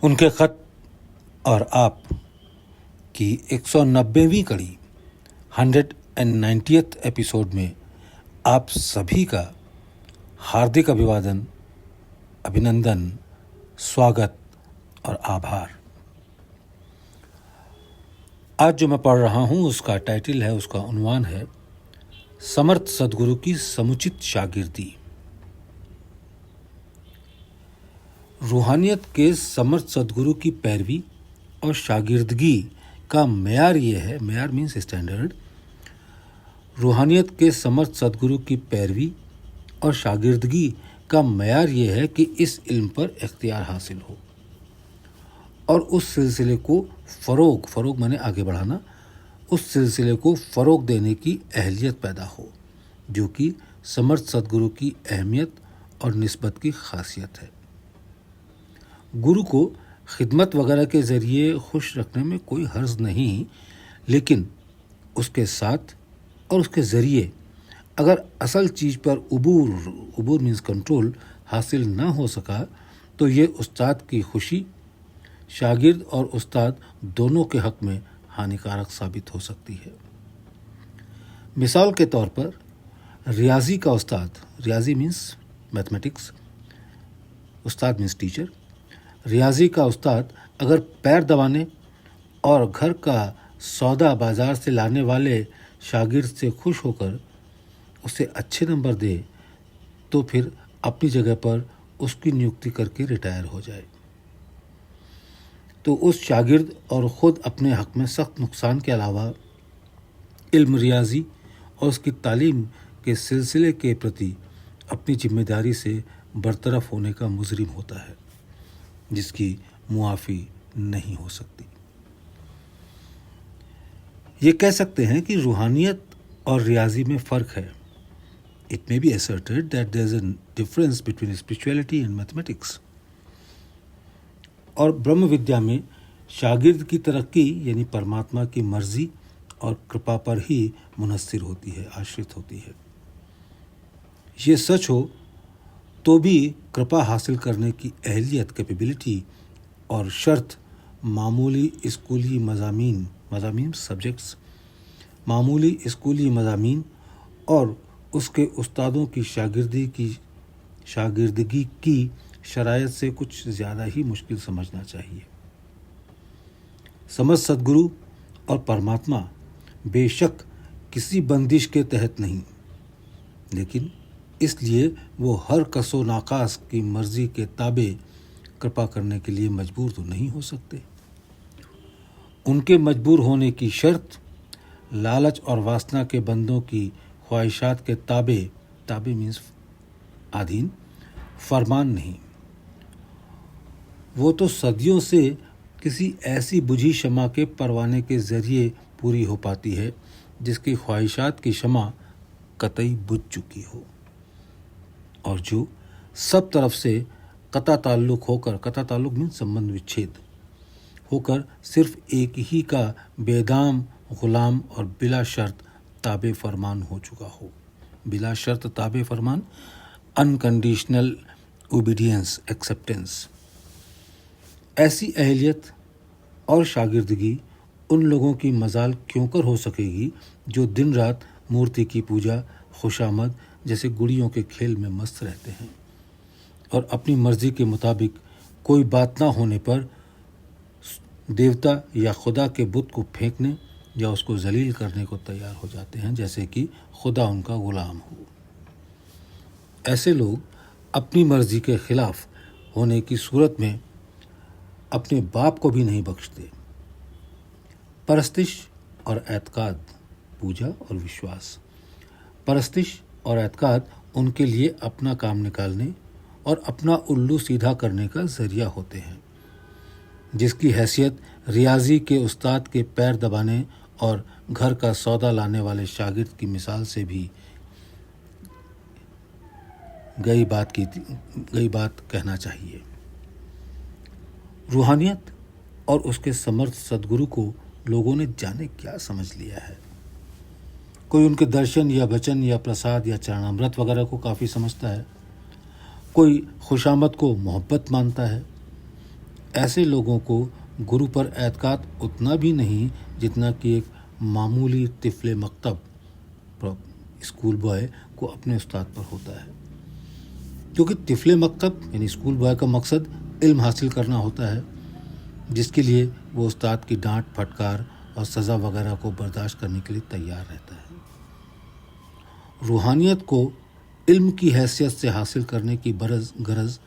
उनके खत और आप की 190वीं कड़ी 190th एपिसोड में आप सभी का हार्दिक अभिवादन, अभिनंदन, स्वागत और आभार। आज जो मैं पढ़ रहा हूं उसका टाइटल है, उसका उन्वान है समर्थ सद्गुरु की समुचित शागिर्दी। रूहानियत के समर्थ सद्गुरु की पैरवी और शागिर्दगी का मेयार ये है, मेयार मीन्स स्टैंडर्ड। रूहानियत के समर्थ सद्गुरु की पैरवी और शागिर्दगी का मेयार ये है कि इस इल्म पर इख्तियार हासिल हो और उस सिलसिले को फ़रोग माने आगे बढ़ाना, उस सिलसिले को फ़रोग देने की अहलियत पैदा हो, जो कि समर्थ सद्गुरु की अहमियत और निस्बत की खासियत है। गुरु को खिदमत वगैरह के ज़रिए खुश रखने में कोई हर्ज नहीं, लेकिन उसके साथ और उसके ज़रिए अगर असल चीज़ पर उबूर मीन्स कंट्रोल हासिल ना हो सका तो ये उस्ताद की खुशी, शागिर्द और उस्ताद दोनों के हक़ में हानिकारक साबित हो सकती है। मिसाल के तौर पर रियाजी का उस्ताद, रियाजी मीन्स मैथमेटिक्स, उस्ताद मीन्स टीचर। रियाजी का उस्ताद अगर पैर दबाने और घर का सौदा बाज़ार से लाने वाले शागिर्द से खुश होकर उसे अच्छे नंबर दे तो फिर अपनी जगह पर उसकी नियुक्ति करके रिटायर हो जाए, तो उस शागिर्द और ख़ुद अपने हक़ में सख्त नुकसान के अलावा इल्म रियाजी और उसकी तालीम के सिलसिले के प्रति अपनी जिम्मेदारी से बरतरफ होने का मुजरिम होता है, जिसकी मुआफ़ी नहीं हो सकती। ये कह सकते हैं कि रूहानियत और रियाजी में फ़र्क है। It may be asserted that there is a difference between spirituality and mathematics. और ब्रह्म विद्या में शागिर्द की तरक्की यानी परमात्मा की मर्जी और कृपा पर ही मुनस्सिर होती है, आश्रित होती है। ये सच हो तो भी कृपा हासिल करने की अहलियत, कैपेबिलिटी और शर्त मामूली स्कूली मज़ामीन सब्जेक्ट्स, मामूली स्कूली मज़ामीन और उसके उस्तादों की शागिर्दगी की शरायत से कुछ ज़्यादा ही मुश्किल समझना चाहिए। समझ सद्गुरु और परमात्मा बेशक किसी बंदिश के तहत नहीं, लेकिन इसलिए वो हर कसो नाकास की मर्जी के ताबे कृपा करने के लिए मजबूर तो नहीं हो सकते। उनके मजबूर होने की शर्त लालच और वासना के बंदों की ख्वाहिशात के ताबे मीन्स अधीन फरमान नहीं। वो तो सदियों से किसी ऐसी बुझी शमा के परवाने के ज़रिए पूरी हो पाती है जिसकी ख्वाहिशात की शमा कतई बुझ चुकी हो और जो सब तरफ से कता ताल्लुक मीन्स संबंध विच्छेद होकर सिर्फ एक ही का बेदाम गुलाम और बिला शर्त ताबे फरमान हो चुका हो। बिला शर्त ताबे फरमान, अनकंडीशनल ओबीडियंस, एक्सेप्टेंस। ऐसी अहलियत और शागिर्दगी उन लोगों की मजाल क्यों कर हो सकेगी जो दिन रात मूर्ति की पूजा, खुशामद जैसे गुड़ियों के खेल में मस्त रहते हैं और अपनी मर्जी के मुताबिक कोई बात ना होने पर देवता या खुदा के बुत को फेंकने या उसको जलील करने को तैयार हो जाते हैं, जैसे कि खुदा उनका गुलाम हो। ऐसे लोग अपनी मर्जी के खिलाफ होने की सूरत में अपने बाप को भी नहीं बख्शते। परस्तिश और एतकाद, पूजा और विश्वास। परस्तिश और एतकाद उनके लिए अपना काम निकालने और अपना उल्लू सीधा करने का जरिया होते हैं, जिसकी हैसियत रियाजी के उस्ताद के पैर दबाने और घर का सौदा लाने वाले शागिर्द की मिसाल से भी गई बात कहना चाहिए। रूहानियत और उसके समर्थ सद्गुरु को लोगों ने जाने क्या समझ लिया है। कोई उनके दर्शन या वचन या प्रसाद या चरणामृत वगैरह को काफ़ी समझता है, कोई खुशामद को मोहब्बत मानता है, ऐसे लोगों को गुरु पर एतकाद उतना भी नहीं जितना कि एक मामूली तिफले मकतब स्कूल बॉय को अपने उस्ताद पर होता है, क्योंकि तिफले मकतब यानी स्कूल बॉय का मकसद इल्म हासिल करना होता है, जिसके लिए वो उस्ताद की डांट फटकार और सज़ा वगैरह को बर्दाश्त करने के लिए तैयार रहता है। रूहानियत को इल्म की हैसियत से हासिल करने की गरज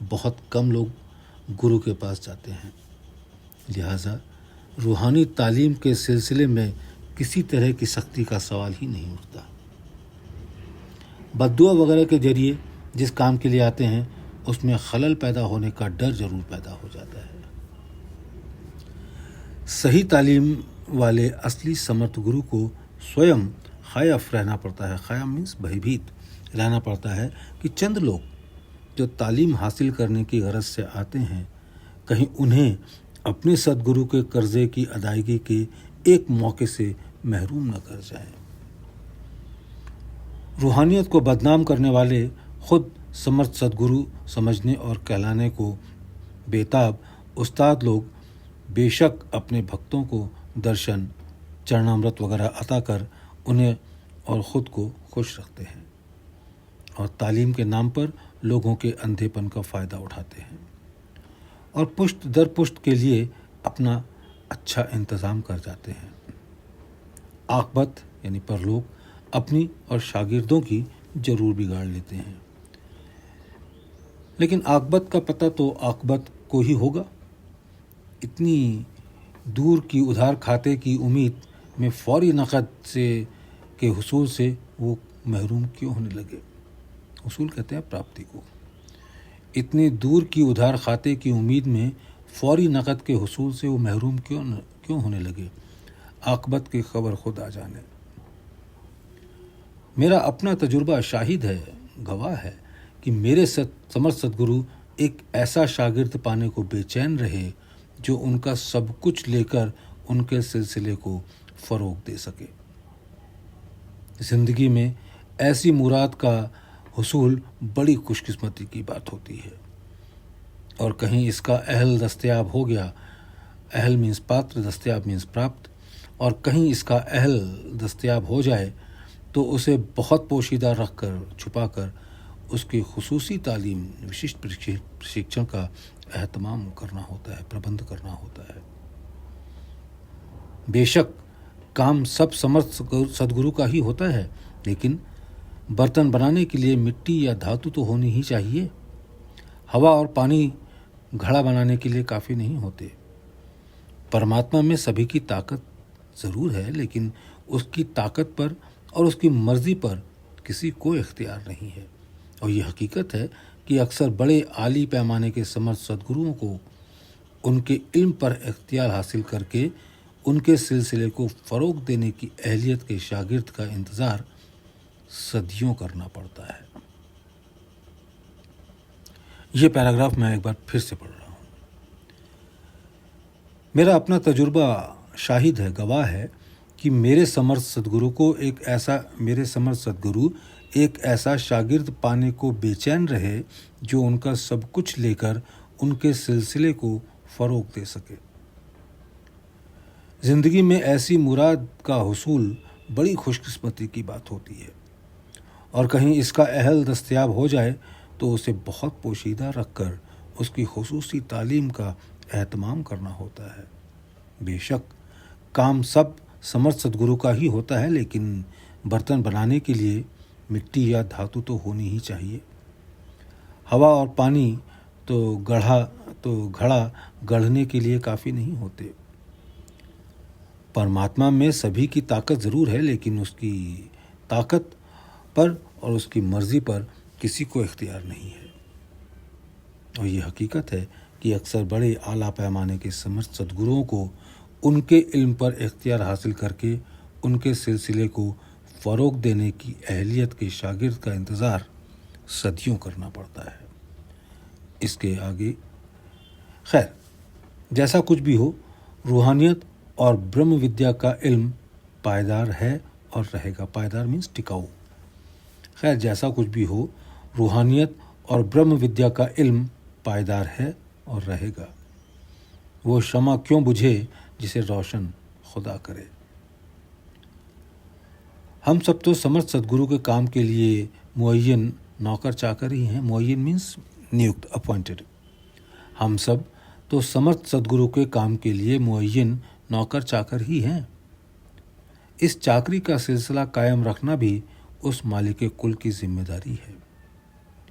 बहुत कम लोग गुरु के पास जाते हैं। लिहाजा रूहानी तालीम के सिलसिले में किसी तरह की सख्ती का सवाल ही नहीं उठता। बद्दुआ वगैरह के जरिए जिस काम के लिए आते हैं उसमें खलल पैदा होने का डर जरूर पैदा हो जाता है। सही तालीम वाले असली समर्थ गुरु को स्वयं खौफ रहना पड़ता है। खौफ मीन्स भयभीत रहना पड़ता है कि चंद लोग जो तालीम हासिल करने की गरज से आते हैं कहीं उन्हें अपने सद्गुरु के कर्जे की अदायगी के एक मौके से महरूम न कर जाएं। रूहानियत को बदनाम करने वाले खुद समर्थ सद्गुरु समझने और कहलाने को बेताब उस्ताद लोग बेशक अपने भक्तों को दर्शन चरणामृत वगैरह अता कर उन्हें और ख़ुद को खुश रखते हैं और तालीम के नाम पर लोगों के अंधेपन का फ़ायदा उठाते हैं और पुश्त दर पुश्त के लिए अपना अच्छा इंतज़ाम कर जाते हैं। आक़बत यानी परलोक अपनी और शागिर्दों की ज़रूर बिगाड़ लेते हैं, लेकिन आक़बत का पता तो आक़बत को ही होगा। इतनी दूर की उधार खाते की उम्मीद में फौरी नक़द से के हुसूल से वो महरूम क्यों होने लगे। हुसूल कहते हैं प्राप्ति को। इतनी दूर की उधार खाते की उम्मीद में फौरी नक़द के हुसूल से वो महरूम क्यों होने लगे। आक़बत की खबर खुद आ जाने। मेरा अपना तजुर्बा शाहिद है, गवाह है कि मेरे समर्थ सद्गुरु एक ऐसा शागिर्द पाने को बेचैन रहे जो उनका सब कुछ लेकर उनके सिलसिले को फ़रोग़ दे सके। ज़िंदगी में ऐसी मुराद का हुसूल बड़ी खुशकिस्मती की बात होती है और कहीं इसका अहल दस्तयाब हो गया, अहल मीन्स पात्र, दस्तयाब मीन्स प्राप्त, और कहीं इसका अहल दस्तयाब हो जाए तो उसे बहुत पोशीदा रख कर छुपा कर उसकी खुसूसी तालीम विशिष्ट प्रशिक्षण का एहतमाम करना होता है, प्रबंध करना होता है। बेशक काम सब समर्थ सद्गुरु का ही होता है, लेकिन बर्तन बनाने के लिए मिट्टी या धातु तो होनी ही चाहिए। हवा और पानी घड़ा बनाने के लिए काफ़ी नहीं होते। परमात्मा में सभी की ताकत ज़रूर है, लेकिन उसकी ताकत पर और उसकी मर्ज़ी पर किसी को इख्तियार नहीं है। और ये हकीकत है कि अक्सर बड़े आली पैमाने के समर्थ सद्गुरुओं को उनके इल्म पर इख्तियार हासिल करके उनके सिलसिले को फ़रोग़ देने की अहलियत के शागिर्द का इंतज़ार सदियों करना पड़ता है। ये पैराग्राफ मैं एक बार फिर से पढ़ रहा हूँ। मेरा अपना तजुर्बा शाहिद है, गवाह है कि मेरे समर्थ सद्गुरु एक ऐसा शागिर्द पाने को बेचैन रहे जो उनका सब कुछ लेकर उनके सिलसिले को फ़रोग़ दे सके। ज़िंदगी में ऐसी मुराद का हुसूल बड़ी खुशकिस्मती की बात होती है और कहीं इसका अहल दस्तयाब हो जाए तो उसे बहुत पोशीदा रखकर उसकी खुसूसी तालीम का एहतमाम करना होता है। बेशक काम सब समर्थ सद्गुरु का ही होता है, लेकिन बर्तन बनाने के लिए मिट्टी या धातु तो होनी ही चाहिए। हवा और पानी तो घड़ा गढ़ने के लिए काफ़ी नहीं होते। परमात्मा में सभी की ताकत ज़रूर है, लेकिन उसकी ताकत पर और उसकी मर्ज़ी पर किसी को इख्तियार नहीं है। और ये हकीकत है कि अक्सर बड़े आला पैमाने के समर्थ सद्गुरुओं को उनके इल्म पर इख्तियार हासिल करके उनके सिलसिले को फ़रोग़ देने की अहलियत के शागिर्द का इंतज़ार सदियों करना पड़ता है। इसके आगे खैर, जैसा कुछ भी हो, रूहानियत और ब्रह्म विद्या का इल्म पायदार है और रहेगा। पायदार मीन्स टिकाऊ। खैर, जैसा कुछ भी हो, रूहानियत और ब्रह्म विद्या का इल्म पायदार है और रहेगा। वो शमा क्यों बुझे जिसे रोशन खुदा करे। हम सब तो समर्थ सद्गुरु के काम के लिए मुअय्यन नौकर चाकर ही हैं। मुअय्यन मीन्स नियुक्त, अपॉइंटेड। हम सब तो समर्थ सद्गुरु के काम के लिए मुअय्यन नौकर चाकर ही हैं। इस चाकरी का सिलसिला कायम रखना भी उस मालिक कुल की जिम्मेदारी है।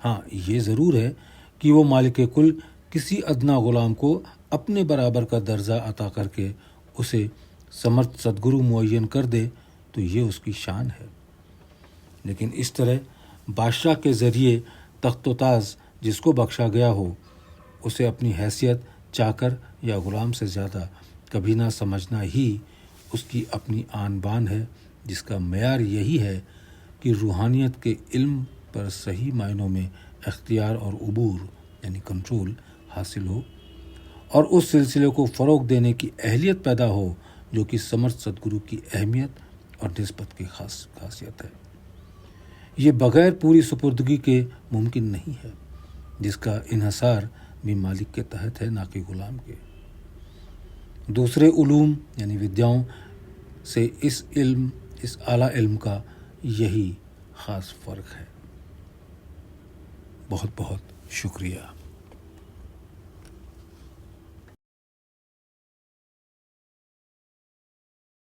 हाँ, ये ज़रूर है कि वो मालिक कुल किसी अदना गुलाम को अपने बराबर का दर्जा अता करके उसे समर्थ सद्गुरु मुअय्यन कर दे तो ये उसकी शान है। लेकिन इस तरह बादशाह के ज़रिए तख्त-ओ-ताज जिसको बख्शा गया हो उसे अपनी हैसियत चाकर या गुलाम से ज़्यादा कभी ना समझना ही उसकी अपनी आन बान है, जिसका मेयार यही है कि रूहानियत के इल्म पर सही मायनों में इख्तियार और उबूर यानी कंट्रोल हासिल हो और उस सिलसिले को फ़रोग़ देने की अहलियत पैदा हो जो कि समर्थ सद्गुरु की अहमियत और निस्बत की खासियत है। ये बग़ैर पूरी सुपुर्दगी के मुमकिन नहीं है, जिसका इन्हसार भी मालिक के तहत है, ना कि गुलाम के। दूसरे उलूम यानी विद्याओं से इस आला इल्म का यही ख़ास फ़र्क है। बहुत बहुत शुक्रिया।